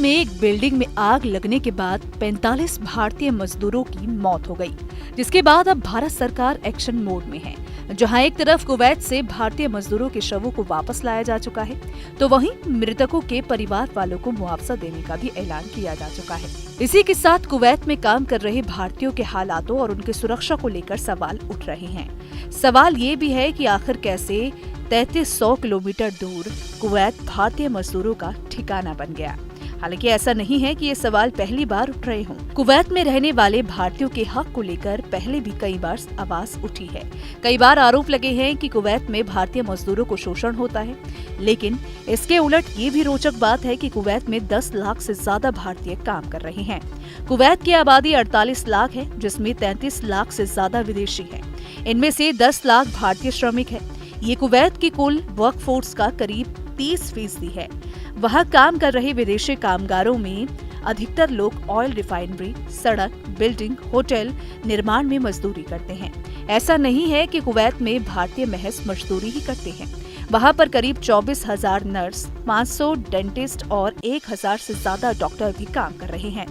में एक बिल्डिंग में आग लगने के बाद 45 भारतीय मजदूरों की मौत हो गई, जिसके बाद अब भारत सरकार एक्शन मोड में है। जहां एक तरफ कुवैत से भारतीय मजदूरों के शवों को वापस लाया जा चुका है, तो वहीं मृतकों के परिवार वालों को मुआवजा देने का भी ऐलान किया जा चुका है। इसी के साथ कुवैत में काम कर रहे भारतीयों के हालातों और उनकी सुरक्षा को लेकर सवाल उठ रहे हैं। सवाल ये भी है कि आखिर कैसे 3300 किलोमीटर दूर कुवैत भारतीय मजदूरों का ठिकाना बन गया। हालांकि ऐसा नहीं है कि ये सवाल पहली बार उठ रहे हों। कुवैत में रहने वाले भारतीयों के हक को लेकर पहले भी कई बार आवाज उठी है। कई बार आरोप लगे हैं कि कुवैत में भारतीय मजदूरों को शोषण होता है, लेकिन इसके उलट ये भी रोचक बात है कि कुवैत में 10 लाख से ज्यादा भारतीय काम कर रहे हैं। कुवैत की आबादी 48 लाख है, जिसमें 33 लाख से ज्यादा विदेशी है। इनमें से 10 लाख भारतीय श्रमिक है। ये कुवैत की कुल वर्कफोर्स का करीब 30% है। वहाँ काम कर रहे विदेशी कामगारों में अधिकतर लोग ऑयल रिफाइनरी, सड़क, बिल्डिंग, होटल निर्माण में मजदूरी करते हैं। ऐसा नहीं है कि कुवैत में भारतीय महज मजदूरी ही करते हैं। वहाँ पर करीब 24,000 नर्स, 500 डेंटिस्ट और 1,000 से ज्यादा डॉक्टर भी काम कर रहे हैं।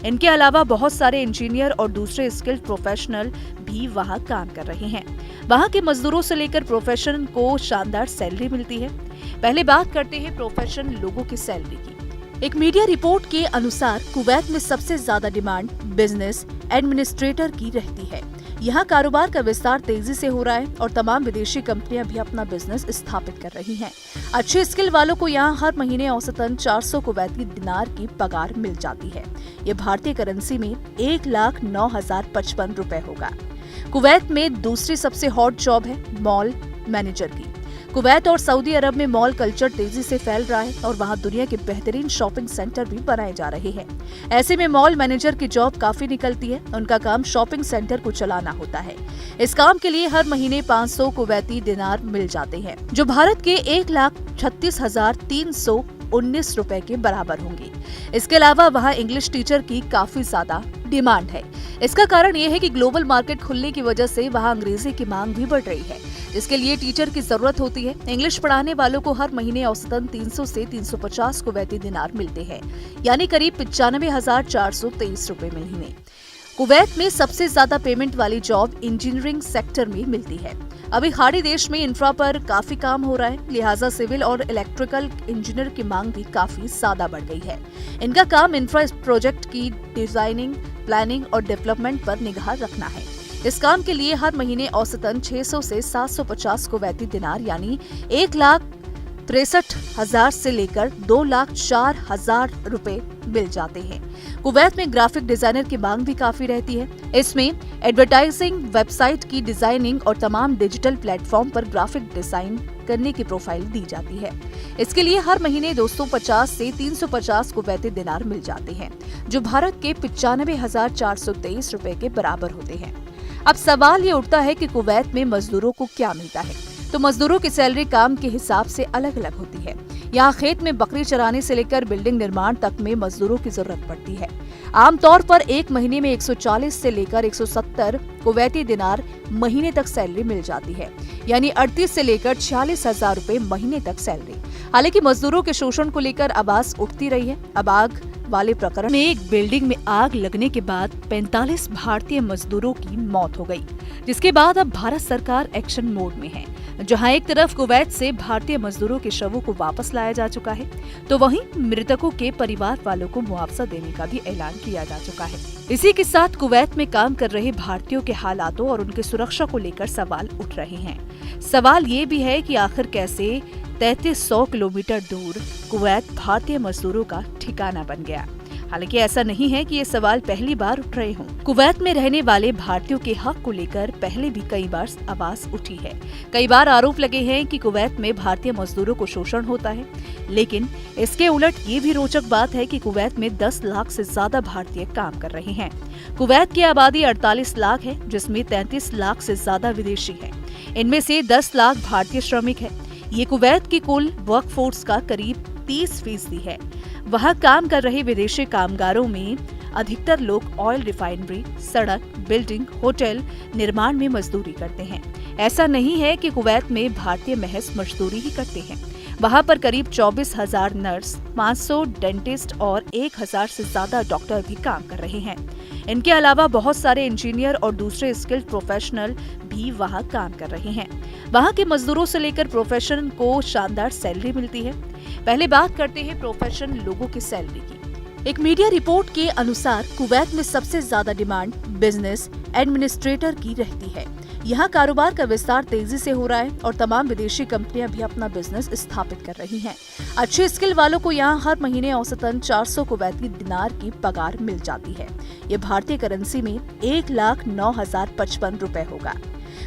इनके अलावा बहुत सारे इंजीनियर और दूसरे स्किल्ड प्रोफेशनल भी वहाँ काम कर रहे हैं। वहाँ के मजदूरों से लेकर प्रोफेशन को शानदार सैलरी मिलती है। पहले बात करते हैं प्रोफेशन लोगों की सैलरी की। एक मीडिया रिपोर्ट के अनुसार कुवैत में सबसे ज्यादा डिमांड बिजनेस एडमिनिस्ट्रेटर की रहती है। यहाँ कारोबार का विस्तार तेजी से हो रहा है और तमाम विदेशी कंपनियां भी अपना बिजनेस स्थापित कर रही हैं। अच्छे स्किल वालों को यहाँ हर महीने औसतन 400 कुवैती दिनार की पगार मिल जाती है। ये भारतीय करेंसी में 1,09,055 रुपए होगा। कुवैत में दूसरी सबसे हॉट जॉब है मॉल मैनेजर की। कुवैत और सऊदी अरब में मॉल कल्चर तेजी से फैल रहा है और वहां दुनिया के बेहतरीन शॉपिंग सेंटर भी बनाए जा रहे हैं। ऐसे में मॉल मैनेजर की जॉब काफी निकलती है। उनका काम शॉपिंग सेंटर को चलाना होता है। इस काम के लिए हर महीने 500 कुवैती दिनार मिल जाते हैं, जो भारत के 1,36,319 रुपए के बराबर होंगे। इसके अलावा वहाँ इंग्लिश टीचर की काफी ज्यादा डिमांड है। इसका कारण ये है कि ग्लोबल मार्केट खुलने की वजह से वहाँ अंग्रेजी की मांग भी बढ़ रही है। इसके लिए टीचर की जरूरत होती है। इंग्लिश पढ़ाने वालों को हर महीने औसतन 300 से 350 कुवैती दिनार मिलते हैं, यानी करीब 95,423 रुपए महीने। कुवैत में सबसे ज्यादा पेमेंट वाली जॉब इंजीनियरिंग सेक्टर में मिलती है। अभी खाड़ी देश में इंफ्रा पर काफी काम हो रहा है, लिहाजा सिविल और इलेक्ट्रिकल इंजीनियर की मांग भी काफी ज्यादा बढ़ गई है। इनका काम इंफ्रा प्रोजेक्ट की डिजाइनिंग, प्लानिंग और डेवलपमेंट पर निगाह रखना है। इस काम के लिए हर महीने औसतन 600 से 750 कुवैती दिनार यानी 1,63,000 से लेकर 2,04,000 रुपए मिल जाते हैं। कुवैत में ग्राफिक डिजाइनर की मांग भी काफी रहती है। इसमें एडवर्टाइजिंग, वेबसाइट की डिजाइनिंग और तमाम डिजिटल प्लेटफॉर्म पर ग्राफिक डिजाइन करने की प्रोफाइल दी जाती है। इसके लिए हर महीने 250 से 350 कुवैती दिनार मिल जाते हैं, जो भारत के 95,423 रुपए के बराबर होते हैं। अब सवाल ये उठता है कि कुवैत में मजदूरों को क्या मिलता है। तो मजदूरों की सैलरी काम के हिसाब से अलग अलग होती है। यहाँ खेत में बकरी चराने से लेकर बिल्डिंग निर्माण तक में मजदूरों की जरूरत पड़ती है। आमतौर पर एक महीने में 140 से लेकर 170 कुवैती दिनार महीने तक सैलरी मिल जाती है, यानी 38 से लेकर 46,000 रुपए महीने तक सैलरी। हालांकि मजदूरों के शोषण को लेकर आवाज उठती रही है। अब आग वाले प्रकरण में एक बिल्डिंग में आग लगने के बाद 45 भारतीय मजदूरों की मौत हो गई, जिसके बाद अब भारत सरकार एक्शन मोड में है। जहां एक तरफ कुवैत से भारतीय मजदूरों के शवों को वापस लाया जा चुका है, तो वहीं मृतकों के परिवार वालों को मुआवजा देने का भी ऐलान किया जा चुका है। इसी के साथ कुवैत में काम कर रहे भारतीयों के हालातों और उनकी सुरक्षा को लेकर सवाल उठ रहे हैं। सवाल ये भी है कि आखिर कैसे 3300 किलोमीटर दूर कुवैत भारतीय मजदूरों का ठिकाना बन गया। हालांकि ऐसा नहीं है कि ये सवाल पहली बार उठ रहे हों। कुवैत में रहने वाले भारतीयों के हक को लेकर पहले भी कई बार आवाज उठी है। कई बार आरोप लगे हैं कि कुवैत में भारतीय मजदूरों को शोषण होता है, लेकिन इसके उलट ये भी रोचक बात है कि कुवैत में 10 लाख से ज्यादा भारतीय काम कर रहे हैं। कुवैत की आबादी 48 लाख है, जिसमें 33 लाख से ज्यादा विदेशी है। इनमें से 10 लाख भारतीय श्रमिक है। ये कुवैत की कुल वर्कफोर्स का करीब 30% है। वहाँ काम कर रहे विदेशी कामगारों में अधिकतर लोग ऑयल रिफाइनरी, सड़क, बिल्डिंग, होटल निर्माण में मजदूरी करते हैं। ऐसा नहीं है कि कुवैत में भारतीय महज मजदूरी ही करते हैं। वहां पर करीब 24,000 नर्स, 500 डेंटिस्ट और 1,000 से ज्यादा डॉक्टर भी काम कर रहे हैं। इनके अलावा बहुत सारे इंजीनियर और दूसरे स्किल्ड प्रोफेशनल भी वहां काम कर रहे हैं। वहां के मजदूरों से लेकर प्रोफेशन को शानदार सैलरी मिलती है। पहले बात करते हैं प्रोफेशन लोगों की सैलरी की। एक मीडिया रिपोर्ट के अनुसार कुवैत में सबसे ज्यादा डिमांड बिजनेस एडमिनिस्ट्रेटर की रहती है। यहाँ कारोबार का विस्तार तेजी से हो रहा है और तमाम विदेशी कंपनियां भी अपना बिजनेस स्थापित कर रही हैं। अच्छे स्किल वालों को यहाँ हर महीने औसतन 400 कुवैती दिनार की पगार मिल जाती है। ये भारतीय करेंसी में 1,09,055 रुपए होगा।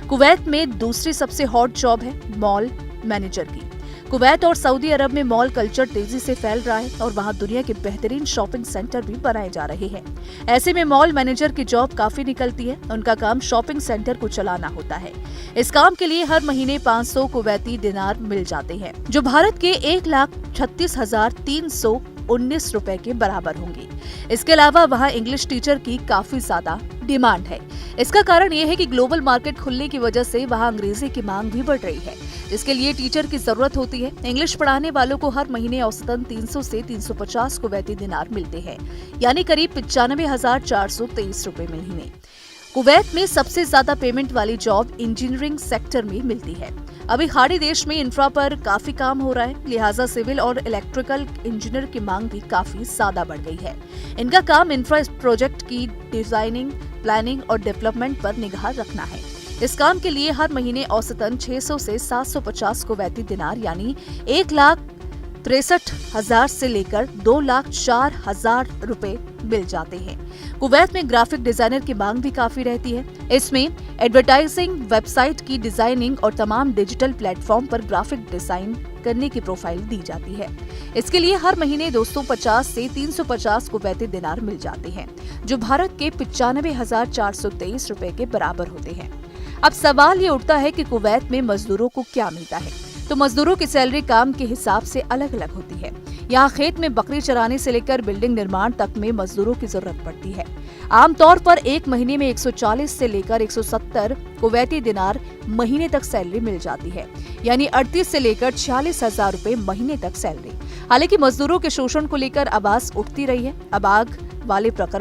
कुवैत में दूसरी सबसे हॉट जॉब है मॉल मैनेजर की। कुवैत और सऊदी अरब में मॉल कल्चर तेजी से फैल रहा है और वहां दुनिया के बेहतरीन शॉपिंग सेंटर भी बनाए जा रहे हैं। ऐसे में मॉल मैनेजर की जॉब काफी निकलती है। उनका काम शॉपिंग सेंटर को चलाना होता है। इस काम के लिए हर महीने 500 कुवैती दिनार मिल जाते हैं, जो भारत के 1,36,319 रुपए के बराबर होंगे। इसके अलावा वहाँ इंग्लिश टीचर की काफी ज्यादा डिमांड है। इसका कारण ये है कि ग्लोबल मार्केट खुलने की वजह से वहाँ अंग्रेजी की मांग भी बढ़ रही है, जिसके लिए टीचर की जरूरत होती है। इंग्लिश पढ़ाने वालों को हर महीने औसतन 300 से 350 कुवैती दिनार मिलते हैं, यानी करीब 95,423 रुपए महीने। कुवैत में सबसे ज्यादा पेमेंट वाली जॉब इंजीनियरिंग सेक्टर में मिलती है। अभी खाड़ी देश में इंफ्रा पर काफी काम हो रहा है, लिहाजा सिविल और इलेक्ट्रिकल इंजीनियर की मांग भी काफी ज्यादा बढ़ गई है। इनका काम इंफ्रा प्रोजेक्ट की डिजाइनिंग, प्लानिंग और डेवलपमेंट पर निगाह रखना है। इस काम के लिए हर महीने औसतन 600 से 750 कुवैती दिनार यानी 1,63,000 से लेकर 2,04,000 रुपए मिल जाते हैं। कुवैत में ग्राफिक डिजाइनर की मांग भी काफी रहती है। इसमें एडवर्टाइजिंग, वेबसाइट की डिजाइनिंग और तमाम डिजिटल प्लेटफॉर्म पर ग्राफिक डिजाइन करने की प्रोफाइल दी जाती है। इसके लिए हर महीने 250 से 350 कुवैती दिनार मिल जाते हैं, जो भारत के 95,423 रुपए के बराबर होते हैं। अब सवाल ये उठता है कि कुवैत में मजदूरों को क्या मिलता है। तो मजदूरों की सैलरी काम के हिसाब से अलग अलग होती है। यहाँ खेत में बकरी चराने से लेकर बिल्डिंग निर्माण तक में मजदूरों की जरूरत पड़ती है। आमतौर पर एक महीने में 140 से लेकर 170 कुवैती दिनार महीने तक सैलरी मिल जाती है, यानी 38 से लेकर 46,000 रुपए महीने तक सैलरी। हालांकि मजदूरों के शोषण को लेकर आवाज उठती रही है। अब आग वाले प्रकरण